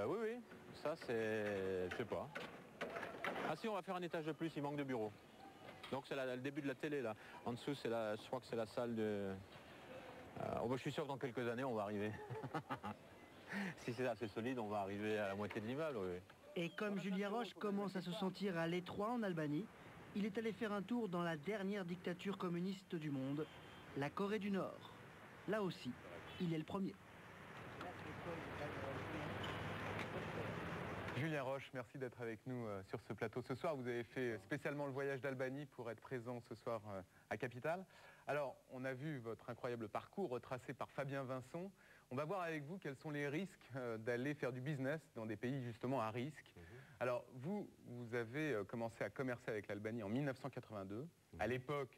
Oui, oui, ça c'est... je sais pas. Ah si, on va faire un étage de plus, il manque de bureaux. Donc c'est le début de la télé là. En dessous, je crois que c'est la salle de... je suis sûr que dans quelques années, on va arriver. Si c'est assez solide, on va arriver à la moitié de l'immeuble, oui. Et comme Julien Roche commence à se sentir à l'étroit en Albanie, il est allé faire un tour dans la dernière dictature communiste du monde, la Corée du Nord. Là aussi, il est le premier. Julien Roche, merci d'être avec nous sur ce plateau ce soir. Vous avez fait spécialement le voyage d'Albanie pour être présent ce soir à Capitale. Alors, on a vu votre incroyable parcours retracé par Fabien Vincent. On va voir avec vous quels sont les risques d'aller faire du business dans des pays justement à risque. Alors, vous avez commencé à commercer avec l'Albanie en 1982. À l'époque,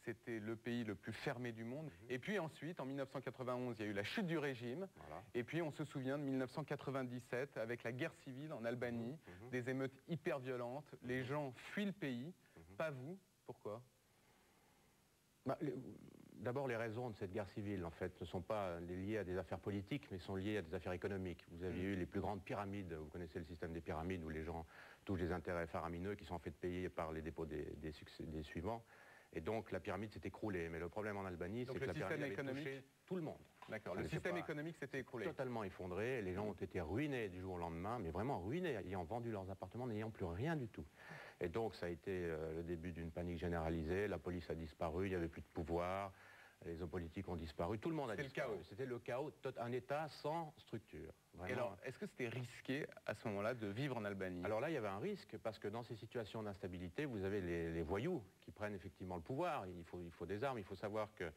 c'était le pays le plus fermé du monde. Et puis ensuite, en 1991, il y a eu la chute du régime. Voilà. Et puis on se souvient de 1997, avec la guerre civile en Albanie, des émeutes hyper violentes. Les gens fuient le pays, pas vous. Pourquoi? D'abord, les raisons de cette guerre civile, en fait, ne sont pas liées à des affaires politiques, mais sont liées à des affaires économiques. Vous avez eu les plus grandes pyramides, vous connaissez le système des pyramides, où les gens touchent des intérêts faramineux qui sont en fait payés par les dépôts des suivants. Et donc la pyramide s'est écroulée. Mais le problème en Albanie, c'est que la pyramide avait touché tout le monde. D'accord, le système économique s'était écroulé. Totalement effondré, les gens ont été ruinés du jour au lendemain, mais vraiment ruinés, ayant vendu leurs appartements, n'ayant plus rien du tout. Et donc ça a été le début d'une panique généralisée, la police a disparu, il n'y avait plus de pouvoir, les hommes politiques ont disparu, tout le monde a disparu. C'était le chaos, un État sans structure. Vraiment. Et alors, est-ce que c'était risqué à ce moment-là de vivre en Albanie? Alors là, il y avait un risque, parce que dans ces situations d'instabilité, vous avez les voyous qui prennent effectivement le pouvoir. Il faut des armes, il faut savoir que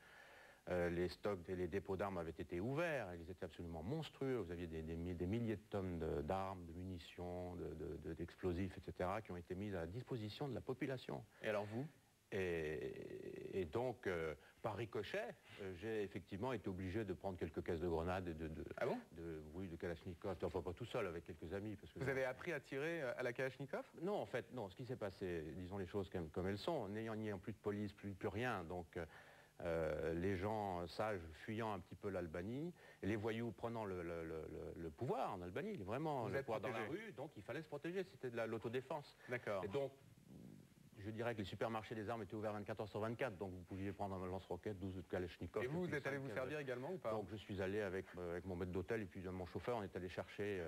les stocks et les dépôts d'armes avaient été ouverts, ils étaient absolument monstrueux. Vous aviez des milliers de tonnes d'armes, de munitions, d'explosifs, etc., qui ont été mises à la disposition de la population. Et alors vous? Et donc, par ricochet, j'ai effectivement été obligé de prendre quelques caisses de grenades de Kalachnikov, enfin pas tout seul, avec quelques amis. Parce que vous avez appris à tirer à la Kalachnikov? Non, en fait, non. Ce qui s'est passé, disons les choses comme elles sont, n'ayant plus de police, plus rien, donc les gens sages fuyant un petit peu l'Albanie, et les voyous prenant le pouvoir en Albanie, vraiment le pouvoir dans la rue, donc il fallait se protéger, c'était de l'autodéfense. D'accord. Et donc, je dirais que les supermarchés des armes étaient ouverts 24 h sur 24, donc vous pouviez prendre un lance-roquette, 12 Kalachnikov. Et vous êtes allé vous servir également ou pas? Donc je suis allé avec mon maître d'hôtel et puis mon chauffeur, on est allé chercher...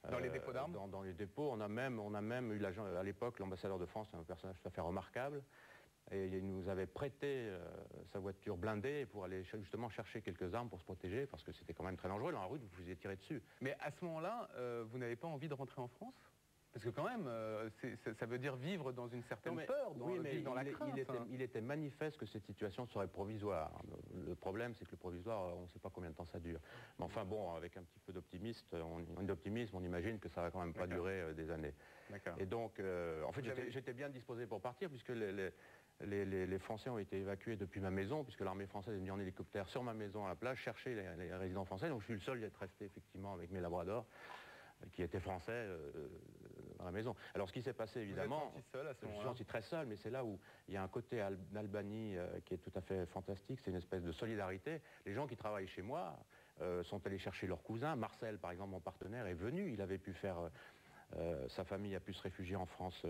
dans les dépôts d'armes? Dans les dépôts, on a même eu l'agent, à l'époque, l'ambassadeur de France, un personnage tout à fait remarquable, et il nous avait prêté sa voiture blindée pour aller justement chercher quelques armes pour se protéger, parce que c'était quand même très dangereux, dans la rue, vous faisiez tirer dessus. Mais à ce moment-là, vous n'avez pas envie de rentrer en France? Parce que quand même, ça veut dire vivre dans une certaine peur, dans la crainte. Il était manifeste que cette situation serait provisoire. Le problème, c'est que le provisoire, on ne sait pas combien de temps ça dure. Mais enfin bon, avec un petit peu d'optimisme, on imagine que ça va quand même pas durer des années. Et donc, en fait, j'étais bien disposé pour partir, puisque les Français ont été évacués depuis ma maison, puisque l'armée française est venue en hélicoptère sur ma maison à la plage chercher les résidents français. Donc je suis le seul à être resté effectivement avec mes labradors, qui étaient français dans la maison. Alors ce qui s'est passé évidemment... Vous êtes senti seul à ce moment-là? Je suis senti très seul, mais c'est là où il y a un côté d'Albanie qui est tout à fait fantastique, c'est une espèce de solidarité. Les gens qui travaillent chez moi sont allés chercher leurs cousins. Marcel, par exemple, mon partenaire, est venu, il avait pu faire... sa famille a pu se réfugier en France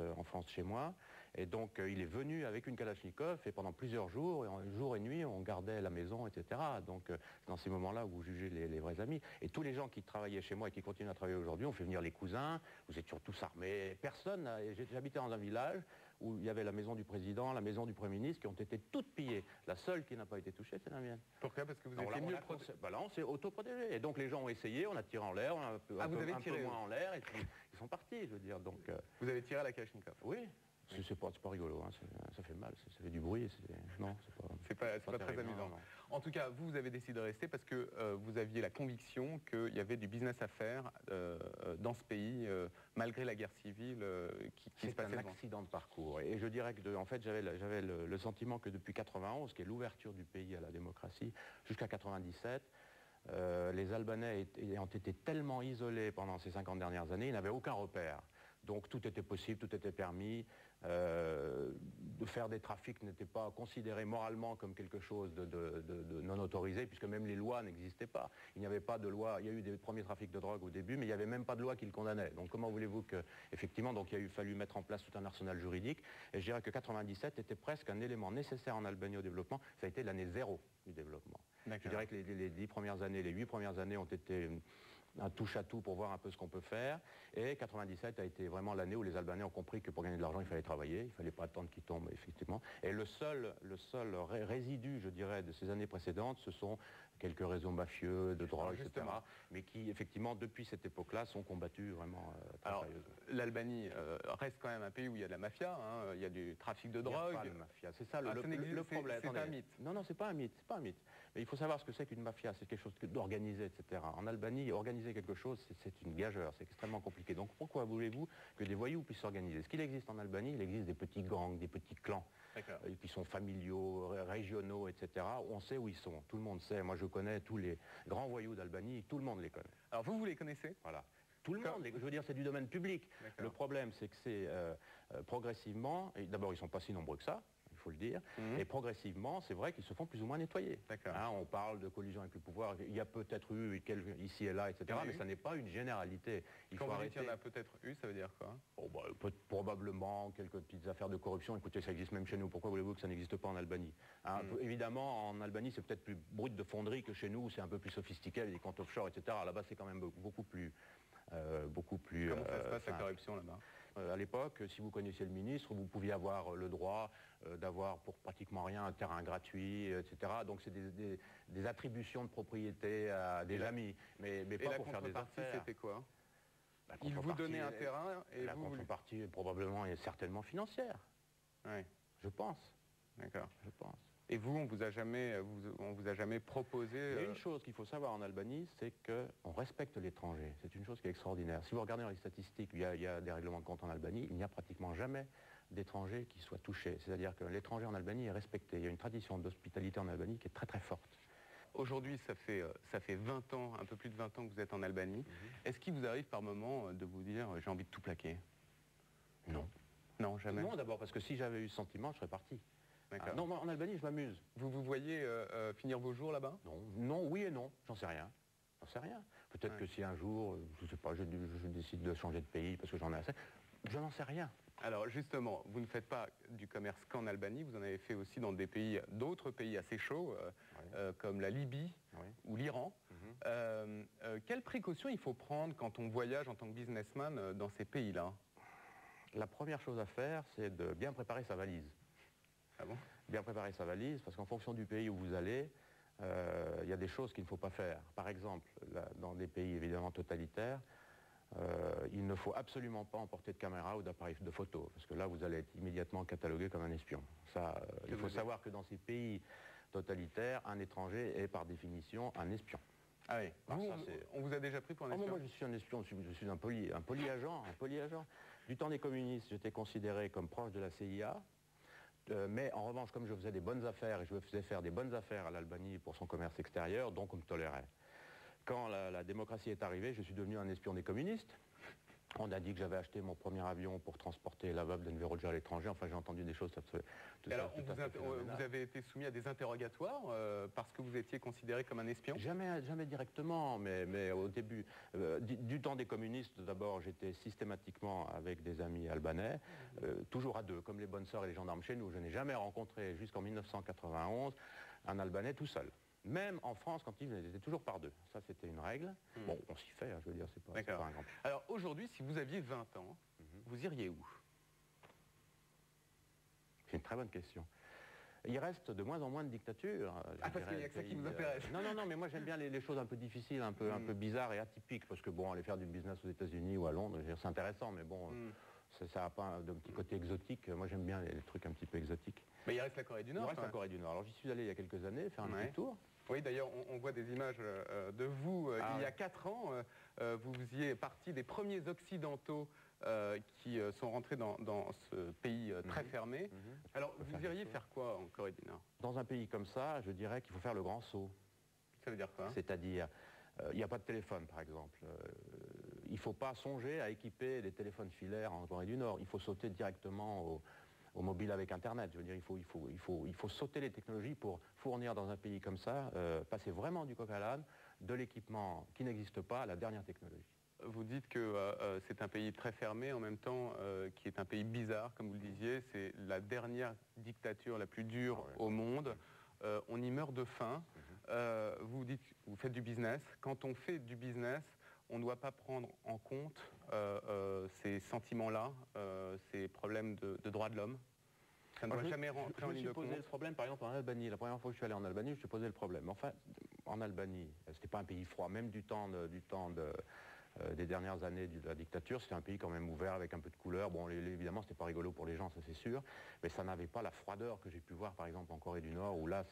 chez moi, et donc il est venu avec une Kalachnikov, et pendant plusieurs jours, jour et nuit, on gardait la maison, etc. Donc dans ces moments-là où vous jugez les vrais amis. Et tous les gens qui travaillaient chez moi et qui continuent à travailler aujourd'hui, on fait venir les cousins, vous étions tous armés, personne, j'habitais dans un village où il y avait la maison du président, la maison du Premier ministre, qui ont été toutes pillées. La seule qui n'a pas été touchée, c'est la mienne. Pourquoi? Parce que vous étiez mieux protégé. Là, on s'est autoprotégé. Et donc les gens ont essayé, on a tiré en l'air, on a un peu moins en l'air, et puis ils sont partis, je veux dire. Donc, vous avez tiré à la Kalachnikov? Oui. C'est pas rigolo, hein. Ça fait mal, ça fait du bruit. Non, c'est pas très amusant. Non. En tout cas, vous avez décidé de rester parce que vous aviez la conviction qu'il y avait du business à faire dans ce pays, malgré la guerre civile qui se passait. C'est un accident de parcours. Et je dirais que, en fait, j'avais le sentiment que depuis 91, qui est l'ouverture du pays à la démocratie, jusqu'à 97, les Albanais ayant été tellement isolés pendant ces 50 dernières années, ils n'avaient aucun repère. Donc tout était possible, tout était permis. De faire des trafics n'était pas considéré moralement comme quelque chose de non autorisé, puisque même les lois n'existaient pas. Il n'y avait pas de loi, il y a eu des premiers trafics de drogue au début, mais il n'y avait même pas de loi qui le condamnait. Donc comment voulez-vous que, effectivement, donc il a fallu mettre en place tout un arsenal juridique, et je dirais que 97 était presque un élément nécessaire en Albanie au développement. Ça a été l'année zéro du développement. Je dirais que les 10 premières années, les 8 premières années ont été un touche-à-tout pour voir un peu ce qu'on peut faire. Et 97 a été vraiment l'année où les Albanais ont compris que pour gagner de l'argent, il fallait travailler, il ne fallait pas attendre qu'il tombe, effectivement. Et le seul résidu, je dirais, de ces années précédentes, ce sont quelques réseaux mafieux, de drogue, etc., mais qui, effectivement, depuis cette époque-là, sont combattus vraiment très sérieusement. L'Albanie reste quand même un pays où il y a de la mafia, hein, il y a du trafic de drogue. Il n'y a pas de mafia, c'est ça le problème. C'est un mythe. Non, non, c'est pas un mythe, c'est pas un mythe. Mais il faut savoir ce que c'est qu'une mafia, c'est quelque chose d'organisé, etc. En Albanie, organiser quelque chose, c'est une gageure, c'est extrêmement compliqué. Donc pourquoi voulez-vous que des voyous puissent s'organiser? Ce qu'il existe en Albanie, il existe des petits gangs, des petits clans, qui sont familiaux, régionaux, etc. On sait où ils sont, tout le monde sait. Moi je connais tous les grands voyous d'Albanie, tout le monde les connaît. Alors vous les connaissez? Voilà. Tout le monde, je veux dire, c'est du domaine public. Le problème, c'est que c'est progressivement, et d'abord ils ne sont pas si nombreux que ça, il faut le dire, et progressivement, c'est vrai qu'ils se font plus ou moins nettoyer. Hein, on parle de collision avec le pouvoir, il y a peut-être eu ici et là, etc., mais ça n'est pas une généralité. Quand vous dites qu'il y en a peut-être eu, ça veut dire quoi? Probablement quelques petites affaires de corruption. Écoutez, ça existe même chez nous. Pourquoi voulez-vous que ça n'existe pas en Albanie? Hein, évidemment, en Albanie, c'est peut-être plus brut de fonderie que chez nous, c'est un peu plus sophistiqué, avec des comptes offshore, etc. Là-bas, c'est quand même beaucoup plus... Comment ça se passe la corruption là-bas? À l'époque, si vous connaissiez le ministre, vous pouviez avoir le droit d'avoir pour pratiquement rien un terrain gratuit, etc. Donc c'est des attributions de propriété à des amis, mais pas pour faire des affaires. C'était quoi? Il vous donnait un terrain et la contrepartie probablement et certainement financière. Oui. Je pense. D'accord. Je pense. Et vous, on vous a jamais proposé... Il y a une chose qu'il faut savoir en Albanie, c'est qu'on respecte l'étranger. C'est une chose qui est extraordinaire. Si vous regardez dans les statistiques, il y a des règlements de compte en Albanie, il n'y a pratiquement jamais d'étrangers qui soient touchés. C'est-à-dire que l'étranger en Albanie est respecté. Il y a une tradition d'hospitalité en Albanie qui est très très forte. Aujourd'hui, ça fait 20 ans, un peu plus de 20 ans que vous êtes en Albanie. Est-ce qu'il vous arrive par moment de vous dire « j'ai envie de tout plaquer » ? Non. Non, jamais. Non, d'abord parce que si j'avais eu ce sentiment, je serais parti. Non, en Albanie, je m'amuse. Vous vous voyez finir vos jours là-bas? Non, oui et non. J'en sais rien. J'en sais rien. Peut-être que si un jour, je sais pas, je décide de changer de pays parce que j'en ai assez, je n'en sais rien. Alors justement, vous ne faites pas du commerce qu'en Albanie, vous en avez fait aussi dans d'autres pays assez chauds, comme la Libye ou l'Iran. Quelles précautions il faut prendre quand on voyage en tant que businessman dans ces pays-là? La première chose à faire, c'est de bien préparer sa valise. Ah bon? Bien préparer sa valise, parce qu'en fonction du pays où vous allez, il y a des choses qu'il ne faut pas faire. Par exemple, dans des pays évidemment totalitaires, il ne faut absolument pas emporter de caméra ou d'appareil de photo, parce que là, vous allez être immédiatement catalogué comme un espion. Ça, il faut savoir que dans ces pays totalitaires, un étranger est par définition un espion. Ah oui. On vous a déjà pris pour un espion? Moi, je suis un espion, je suis un polyagent. Du temps des communistes, j'étais considéré comme proche de la CIA. Mais en revanche, comme je faisais des bonnes affaires et je faisais faire des bonnes affaires à l'Albanie pour son commerce extérieur, donc on me tolérait. Quand la démocratie est arrivée, je suis devenu un espion des communistes. On a dit que j'avais acheté mon premier avion pour transporter la veuve d'Enver Hoxha à l'étranger. Enfin, j'ai entendu des choses... Alors, vous avez été soumis à des interrogatoires parce que vous étiez considéré comme un espion? Jamais directement, mais au début. Du temps des communistes, d'abord, j'étais systématiquement avec des amis albanais, toujours à deux, comme les bonnes sœurs et les gendarmes chez nous. Je n'ai jamais rencontré, jusqu'en 1991, un Albanais tout seul. Même en France, quand ils étaient toujours par deux. Ça, c'était une règle. Bon, on s'y fait, hein, je veux dire, c'est pas un grand... Alors, aujourd'hui, si vous aviez 20 ans, vous iriez où? C'est une très bonne question. Il reste de moins en moins de dictatures. Parce qu'il n'y a que ça qui vous intéresse. Non, mais moi j'aime bien les choses un peu difficiles, un peu bizarres et atypiques, parce que bon, aller faire du business aux États-Unis ou à Londres, c'est intéressant, mais bon, ça n'a pas de petit côté exotique. Moi j'aime bien les trucs un petit peu exotiques. Mais il reste la Corée du Nord. Il reste la Corée du Nord. Alors j'y suis allé il y a quelques années faire un petit tour. Oui, d'ailleurs, on voit des images de vous il y a 4 ans. Vous faisiez partie des premiers occidentaux qui sont rentrés dans ce pays très fermé. Alors, vous iriez faire quoi en Corée du Nord? Dans un pays comme ça, je dirais qu'il faut faire le grand saut. Ça veut dire quoi? C'est-à-dire, il n'y a pas de téléphone, par exemple. il ne faut pas songer à équiper des téléphones filaires en Corée du Nord. Il faut sauter directement au mobile avec Internet. Je veux dire, il faut sauter les technologies pour fournir dans un pays comme ça, passer vraiment du coq à l'âne, de l'équipement qui n'existe pas à la dernière technologie. Vous dites que c'est un pays très fermé, en même temps qui est un pays bizarre, comme vous le disiez. C'est la dernière dictature la plus dure au monde. On y meurt de faim. Vous dites que vous faites du business. Quand on fait du business, on ne doit pas prendre en compte ces sentiments-là, ces problèmes de droits de l'homme. Ça ne doit jamais rentrer en ligne de compte. Je me suis posé le problème, par exemple, en Albanie. La première fois que je suis allé en Albanie, je me suis posé le problème. Enfin, en Albanie, c'était pas un pays froid, même du temps des dernières années de la dictature, c'était un pays quand même ouvert avec un peu de couleur. Bon, évidemment, c'était pas rigolo pour les gens, ça c'est sûr, mais ça n'avait pas la froideur que j'ai pu voir, par exemple, en Corée du Nord, où là,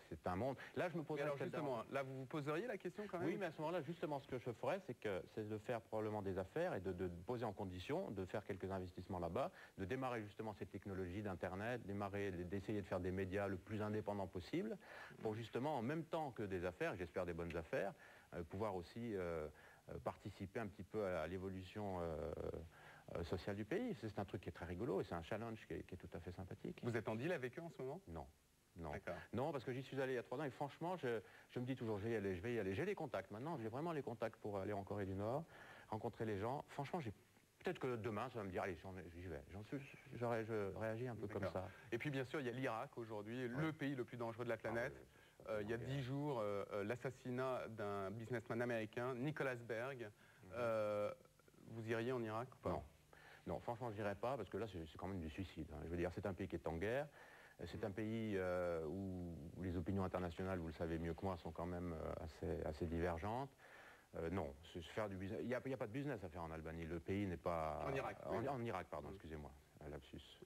c'est un monde. Là, je me posais. Alors justement, là, vous vous poseriez la question quand même? Oui, mais à ce moment-là, justement, ce que je ferais, c'est de faire probablement des affaires et de poser en condition, de faire quelques investissements là-bas, de démarrer justement ces technologies d'Internet, d'essayer de faire des médias le plus indépendants possible, pour justement, en même temps que des affaires, j'espère des bonnes affaires, pouvoir aussi participer un petit peu à l'évolution sociale du pays. C'est un truc qui est très rigolo et c'est un challenge qui est tout à fait sympathique. Vous êtes en deal avec eux en ce moment? Non. Non. Non, parce que j'y suis allé il y a 3 ans et franchement, je me dis toujours, je vais y aller. J'ai les contacts maintenant, j'ai vraiment les contacts pour aller en Corée du Nord, rencontrer les gens. Franchement, peut-être que demain, ça va me dire, allez, j'y vais. Je réagis un peu comme ça. Et puis, bien sûr, il y a l'Irak aujourd'hui, le pays le plus dangereux de la planète. Il y a 10 jours, l'assassinat d'un businessman américain, Nicholas Berg. Vous iriez en Irak ou pas? Non. Non, franchement, je n'irais pas, parce que là, c'est quand même du suicide. Je veux dire, c'est un pays qui est en guerre. C'est un pays où les opinions internationales, vous le savez mieux que moi, sont quand même assez divergentes. Non, faire du business. Il n'y a pas de business à faire en Albanie. Le pays n'est pas... En Irak. Oui. En Irak, pardon, excusez-moi, lapsus.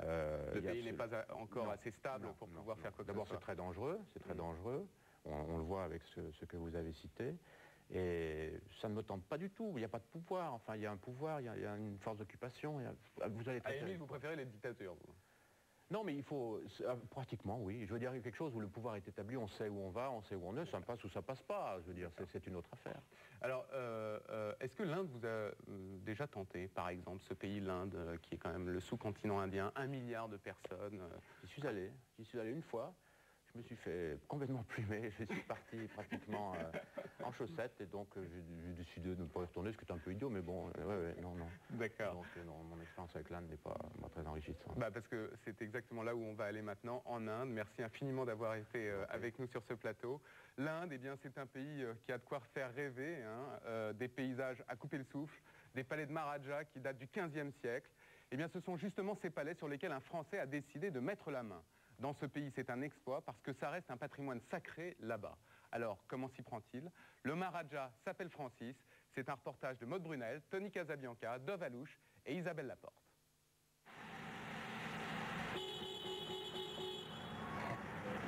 Le pays n'est pas encore assez stable pour pouvoir faire quoi que ce soit. D'abord, c'est très dangereux, dangereux. On le voit avec ce que vous avez cité. Et ça ne me tente pas du tout. Il n'y a pas de pouvoir. Enfin, il y a un pouvoir, il y a une force d'occupation. Vous allez vous préférez les dictatures, vous? Non, mais il faut... Pratiquement, oui. Je veux dire, il y a quelque chose où le pouvoir est établi, on sait où on va, on sait où on est, ça passe ou ça passe pas. Je veux dire, c'est une autre affaire. Alors, est-ce que l'Inde vous a déjà tenté, par exemple, ce pays, l'Inde, qui est quand même le sous-continent indien, 1 milliard de personnes? J'y suis allé une fois. Je me suis fait complètement plumer, je suis parti pratiquement en chaussettes et donc j'ai décidé de ne pas y retourner, ce qui est un peu idiot, mais bon, non. D'accord. Donc non, mon expérience avec l'Inde n'est pas très enrichissante. Parce que c'est exactement là où on va aller maintenant, en Inde. Merci infiniment d'avoir été avec nous sur ce plateau. L'Inde, eh bien, c'est un pays qui a de quoi faire rêver, hein, des paysages à couper le souffle, des palais de Maharaja qui datent du XVe siècle. Eh bien, ce sont justement ces palais sur lesquels un Français a décidé de mettre la main. Dans ce pays, c'est un exploit parce que ça reste un patrimoine sacré là-bas. Alors, comment s'y prend-il? Le Maharaja s'appelle Francis. C'est un reportage de Maude Brunel, Tony Casabianca, Dov Alouche et Isabelle Laporte.